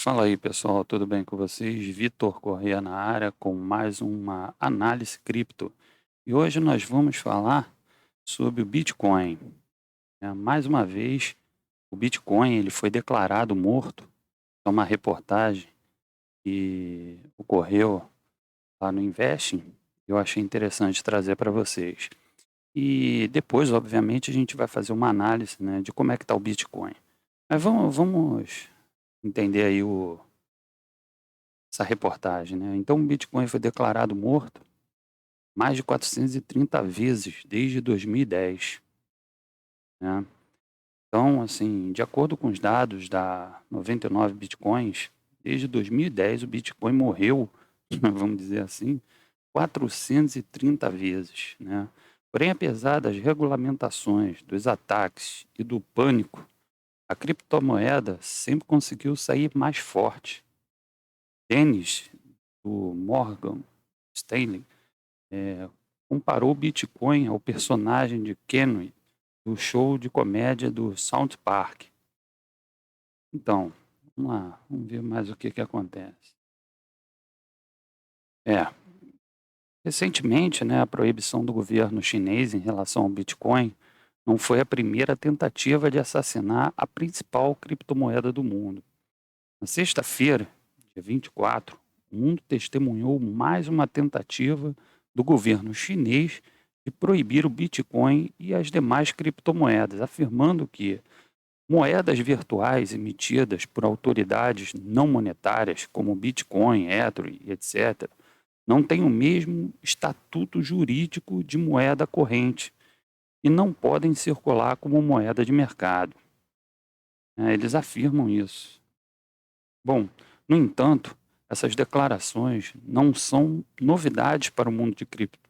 Fala aí, pessoal, tudo bem com vocês? Vitor Corrêa na área com mais uma análise cripto. E hoje nós vamos falar sobre o Bitcoin, né? Mais uma vez, o Bitcoin ele foi declarado morto. É uma reportagem que ocorreu lá no Investing. Eu achei interessante trazer para vocês. E depois, obviamente, a gente vai fazer uma análise, né, de como é que está o Bitcoin. Mas vamos entender aí essa reportagem, né? Então, o Bitcoin foi declarado morto mais de 430 vezes desde 2010, né? Então, assim, de acordo com os dados da 99 Bitcoins, desde 2010 o Bitcoin morreu, vamos dizer assim, 430 vezes, né? Porém, apesar das regulamentações, dos ataques e do pânico, a criptomoeda sempre conseguiu sair mais forte. Dennis, do Morgan Stanley, comparou o Bitcoin ao personagem de Kenny do show de comédia do South Park. Então, vamos lá, vamos ver mais o que acontece. É, recentemente, né, a proibição do governo chinês em relação ao Bitcoin não foi a primeira tentativa de assassinar a principal criptomoeda do mundo. Na sexta-feira, dia 24, o mundo testemunhou mais uma tentativa do governo chinês de proibir o Bitcoin e as demais criptomoedas, afirmando que moedas virtuais emitidas por autoridades não monetárias, como Bitcoin, Ether e etc., não têm o mesmo estatuto jurídico de moeda corrente e não podem circular como moeda de mercado. Eles afirmam isso. Bom, no entanto, essas declarações não são novidades para o mundo de cripto.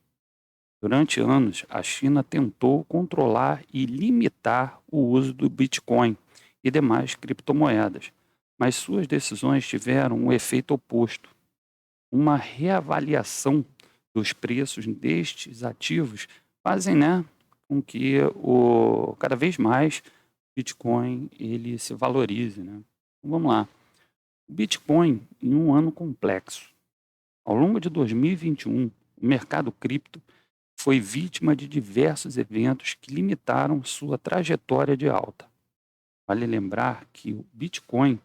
Durante anos, a China tentou controlar e limitar o uso do Bitcoin e demais criptomoedas, mas suas decisões tiveram um efeito oposto. Uma reavaliação dos preços destes ativos fazem, né, com que cada vez mais o Bitcoin ele se valorize, né? Então, vamos lá. O Bitcoin em um ano complexo. Ao longo de 2021, o mercado cripto foi vítima de diversos eventos que limitaram sua trajetória de alta. Vale lembrar que o Bitcoin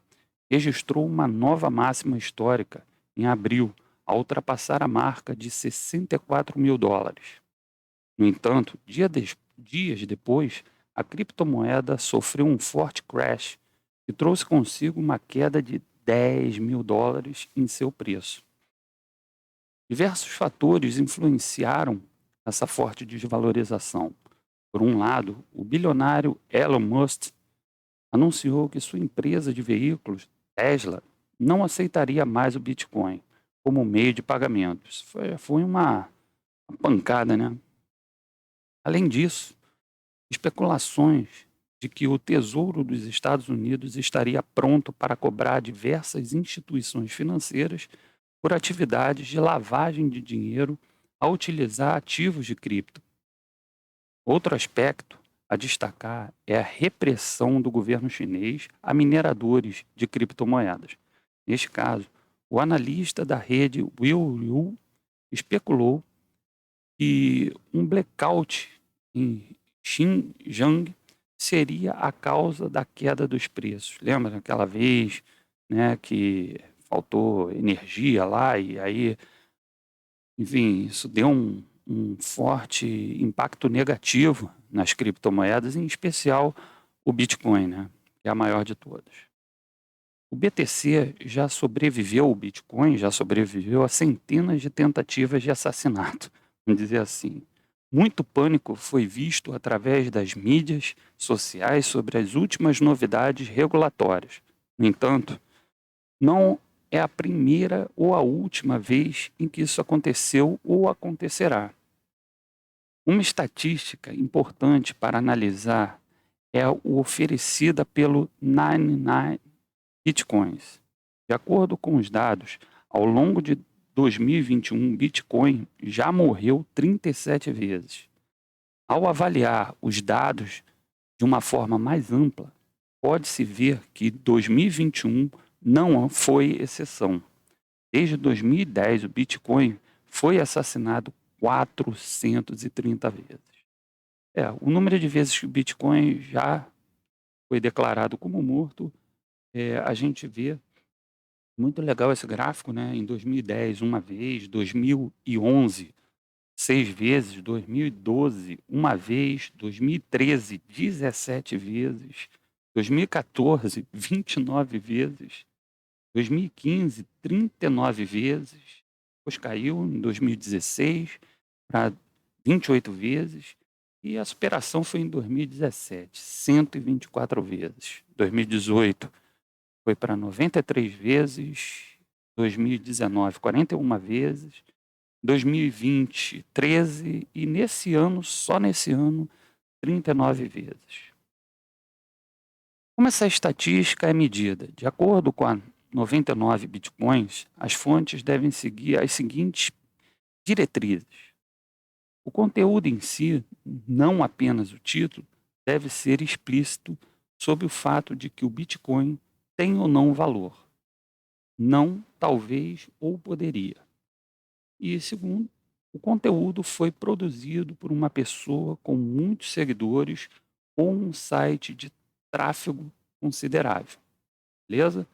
registrou uma nova máxima histórica em abril, ao ultrapassar a marca de 64 mil dólares. No entanto, dias depois, a criptomoeda sofreu um forte crash que trouxe consigo uma queda de 10 mil dólares em seu preço. Diversos fatores influenciaram essa forte desvalorização. Por um lado, o bilionário Elon Musk anunciou que sua empresa de veículos, Tesla, não aceitaria mais o Bitcoin como meio de pagamento. Isso foi uma pancada, né? Além disso, especulações de que o Tesouro dos Estados Unidos estaria pronto para cobrar diversas instituições financeiras por atividades de lavagem de dinheiro ao utilizar ativos de cripto. Outro aspecto a destacar é a repressão do governo chinês a mineradores de criptomoedas. Neste caso, o analista da rede Will Yu especulou que um blackout em Xinjiang seria a causa da queda dos preços. Lembra aquela vez, né, que faltou energia lá e aí, enfim, isso deu um forte impacto negativo nas criptomoedas, em especial o Bitcoin, né, que é a maior de todas. O BTC já sobreviveu, o Bitcoin já sobreviveu a centenas de tentativas de assassinato, vamos dizer assim. Muito pânico foi visto através das mídias sociais sobre as últimas novidades regulatórias. No entanto, não é a primeira ou a última vez em que isso aconteceu ou acontecerá. Uma estatística importante para analisar é o oferecida pelo 99 Bitcoins. De acordo com os dados, ao longo de 2021, Bitcoin já morreu 37 vezes. Ao avaliar os dados de uma forma mais ampla, pode-se ver que 2021 não foi exceção. Desde 2010, o Bitcoin foi assassinado 430 vezes. O número de vezes que o Bitcoin já foi declarado como morto, a gente vê muito legal esse gráfico, né? Em 2010, uma vez, 2011, 6 vezes, 2012, uma vez, 2013, 17 vezes, 2014, 29 vezes, 2015, 39 vezes, depois caiu em 2016 para 28 vezes, e a superação foi em 2017, 124 vezes. 2018 foi para 93 vezes, 2019, 41 vezes, 2020, 13 e nesse ano, só nesse ano, 39 vezes. Como essa estatística é medida? De acordo com a 99 Bitcoins, as fontes devem seguir as seguintes diretrizes. O conteúdo em si, não apenas o título, deve ser explícito sobre o fato de que o Bitcoin tem ou não valor. Não, talvez ou poderia. E segundo, o conteúdo foi produzido por uma pessoa com muitos seguidores ou um site de tráfego considerável. Beleza?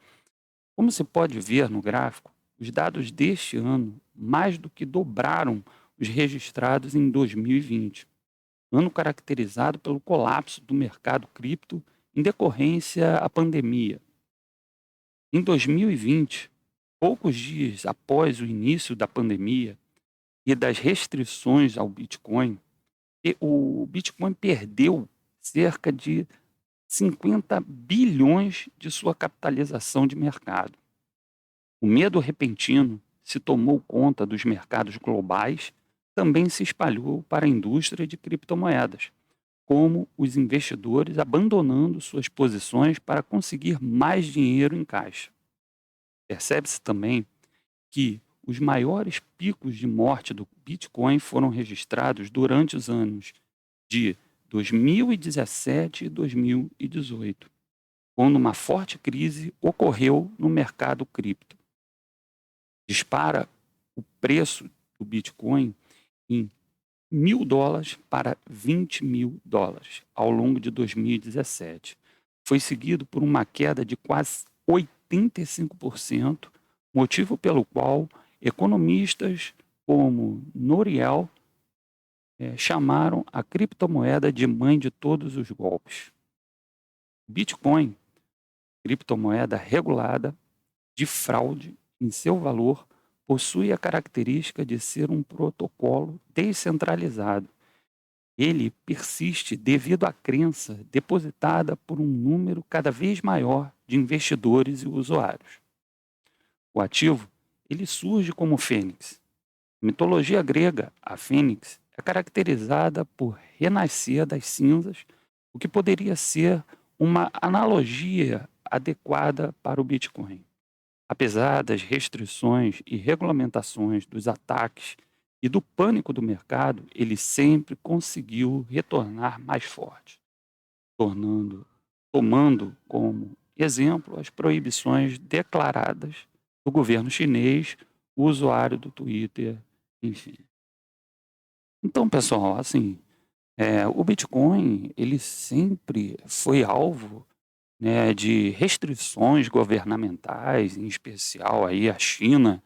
Como se pode ver no gráfico, os dados deste ano mais do que dobraram os registrados em 2020, ano caracterizado pelo colapso do mercado cripto em decorrência à pandemia. Em 2020, poucos dias após o início da pandemia e das restrições ao Bitcoin, o Bitcoin perdeu cerca de 50 bilhões de sua capitalização de mercado. O medo repentino se tomou conta dos mercados globais, também se espalhou para a indústria de criptomoedas, como os investidores abandonando suas posições para conseguir mais dinheiro em caixa. Percebe-se também que os maiores picos de morte do Bitcoin foram registrados durante os anos de 2017 e 2018, quando uma forte crise ocorreu no mercado cripto. Dispara o preço do Bitcoin em $1.000 para $20.000 ao longo de 2017. Foi seguido por uma queda de quase 85%, motivo pelo qual economistas como Nouriel chamaram a criptomoeda de mãe de todos os golpes. Bitcoin, criptomoeda regulada, de fraude em seu valor, possui a característica de ser um protocolo descentralizado. Ele persiste devido à crença depositada por um número cada vez maior de investidores e usuários. O ativo, ele surge como fênix. Na mitologia grega, a fênix é caracterizada por renascer das cinzas, o que poderia ser uma analogia adequada para o Bitcoin. Apesar das restrições e regulamentações dos ataques e do pânico do mercado, ele sempre conseguiu retornar mais forte, tomando como exemplo as proibições declaradas do governo chinês, o usuário do Twitter, enfim. Então, pessoal, assim, o Bitcoin ele sempre foi alvo, né, de restrições governamentais, em especial aí a China,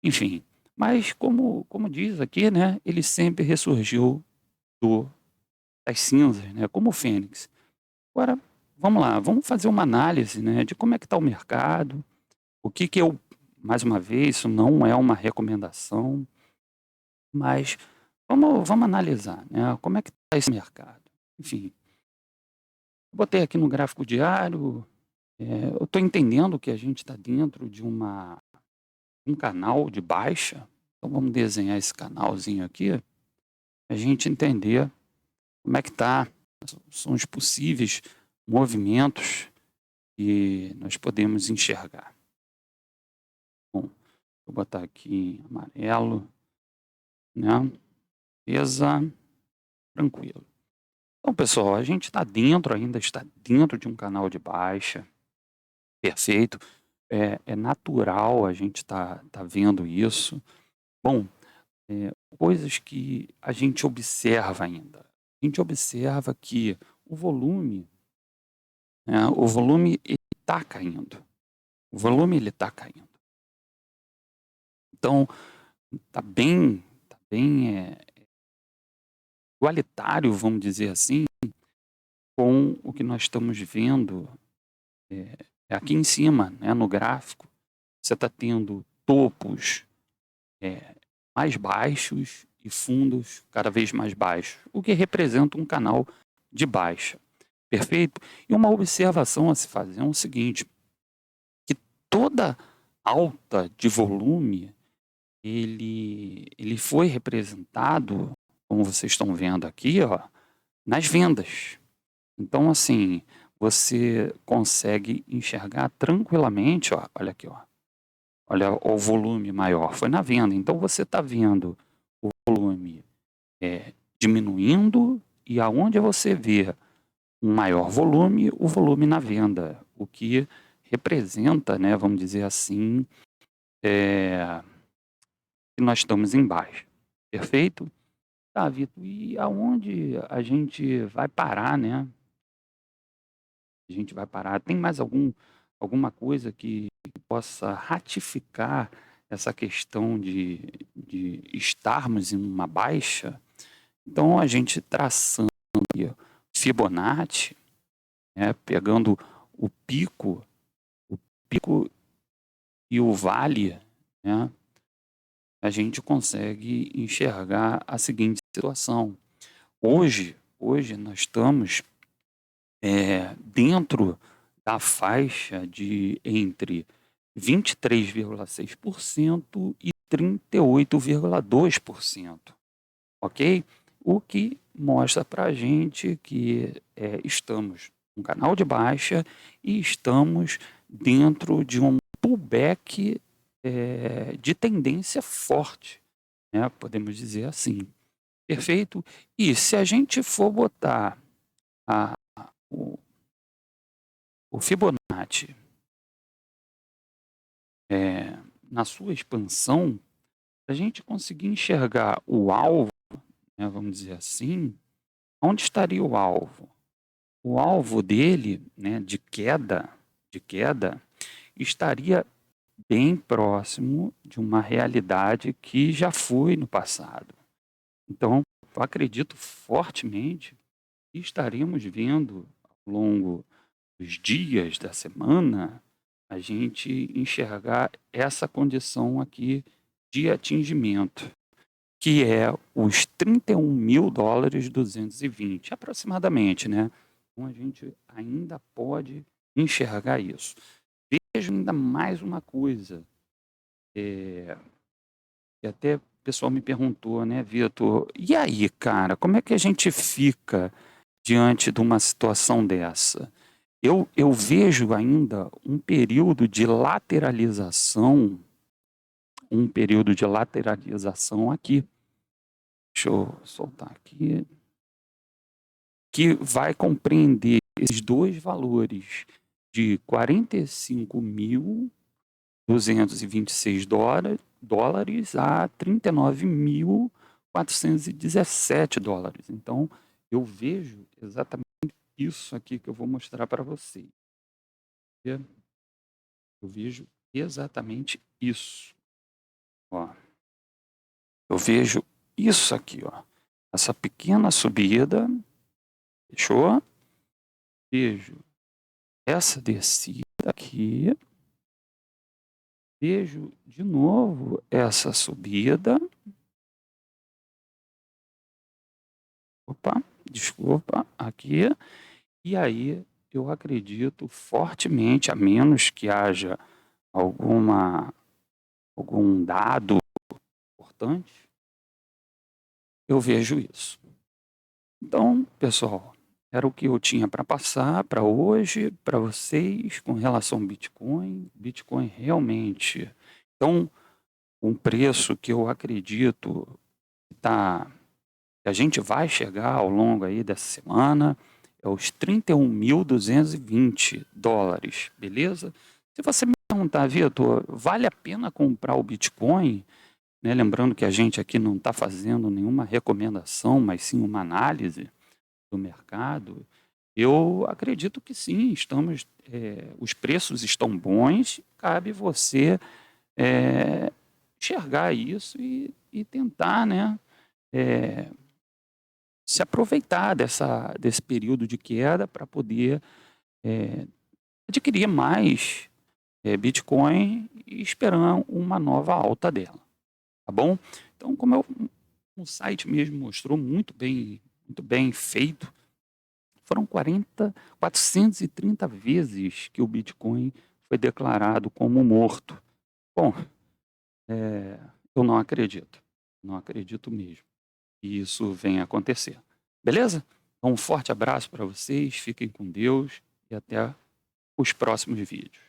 enfim. Mas como diz aqui, né, ele sempre ressurgiu do, das cinzas, né, como o Fênix. Agora, vamos lá, vamos fazer uma análise, né, de como é que está o mercado, o que que eu, mais uma vez, isso não é uma recomendação, mas vamos analisar, né, como é que está esse mercado. Enfim, eu botei aqui no gráfico diário, eu estou entendendo que a gente está dentro de um canal de baixa, então vamos desenhar esse canalzinho aqui, para a gente entender como é que está, são os possíveis movimentos que nós podemos enxergar. Bom, vou botar aqui em amarelo, né? Beleza, tranquilo. Então, pessoal, a gente está dentro, ainda está dentro de um canal de baixa, perfeito. É natural a gente tá vendo isso. Bom, coisas que a gente observa ainda. A gente observa que o volume, né, o volume ele está caindo. O volume ele está caindo. Então, tá bem igualitário, vamos dizer assim, com o que nós estamos vendo é, aqui em cima, né, no gráfico. Você está tendo topos é, mais baixos e fundos cada vez mais baixos, o que representa um canal de baixa. Perfeito? E uma observação a se fazer é o seguinte, que toda alta de volume, ele foi representado, como vocês estão vendo aqui, ó, nas vendas. Então, assim, você consegue enxergar tranquilamente, ó, olha aqui, ó, olha o volume maior, foi na venda. Então, você está vendo o volume diminuindo e aonde você vê um maior volume, o volume na venda, o que representa, né, vamos dizer assim, que nós estamos em baixa. Perfeito? Tá, Vitor, e aonde a gente vai parar, né? A gente vai parar. Tem mais alguma coisa que possa ratificar essa questão de estarmos em uma baixa? Então, a gente traçando aqui, ó, Fibonacci, né, pegando o pico, o pico e o vale, né, a gente consegue enxergar a seguinte situação. Hoje nós estamos dentro da faixa de entre 23,6% e 38,2%, ok? O que mostra para a gente que estamos num canal de baixa e estamos dentro de um pullback de tendência forte, né? Podemos dizer assim. Perfeito? E se a gente for botar a, o, o Fibonacci na sua expansão, a gente conseguir enxergar o alvo, né, vamos dizer assim, onde estaria o alvo? O alvo dele, né, de queda, estaria bem próximo de uma realidade que já foi no passado. Então, eu acredito fortemente que estaremos vendo ao longo dos dias da semana a gente enxergar essa condição aqui de atingimento, que é os 31 mil dólares 220, aproximadamente, né? Então a gente ainda pode enxergar isso. Vejo ainda mais uma coisa, que até o pessoal me perguntou, né, Vitor, e aí, cara, como é que a gente fica diante de uma situação dessa? Eu vejo ainda um período de lateralização aqui. Deixa eu soltar aqui. Que vai compreender esses dois valores de 45.226 dólares a 39.417 dólares. Então, eu vejo exatamente isso aqui que eu vou mostrar para vocês. Eu vejo exatamente isso. Ó, eu vejo isso aqui, ó. Essa pequena subida, fechou? Vejo essa descida aqui, vejo de novo essa subida. Opa, desculpa, aqui. E aí eu acredito fortemente, a menos que haja algum dado importante, eu vejo isso. Então, pessoal, era o que eu tinha para passar para hoje, para vocês, com relação ao Bitcoin. Bitcoin realmente. Então, um preço que eu acredito que a gente vai chegar ao longo aí dessa semana é os 31.220 dólares, beleza? Se você me perguntar, Vitor, vale a pena comprar o Bitcoin? Né? Lembrando que a gente aqui não está fazendo nenhuma recomendação, mas sim uma análise do mercado. Eu acredito que sim, os preços estão bons, cabe você enxergar isso e tentar, né, se aproveitar desse período de queda para poder adquirir mais Bitcoin e esperar uma nova alta dela, tá bom? Então, o site mesmo mostrou muito bem feito, foram 430 vezes que o Bitcoin foi declarado como morto. Bom, eu não acredito mesmo que isso venha a acontecer. Beleza? Então, um forte abraço para vocês, fiquem com Deus e até os próximos vídeos.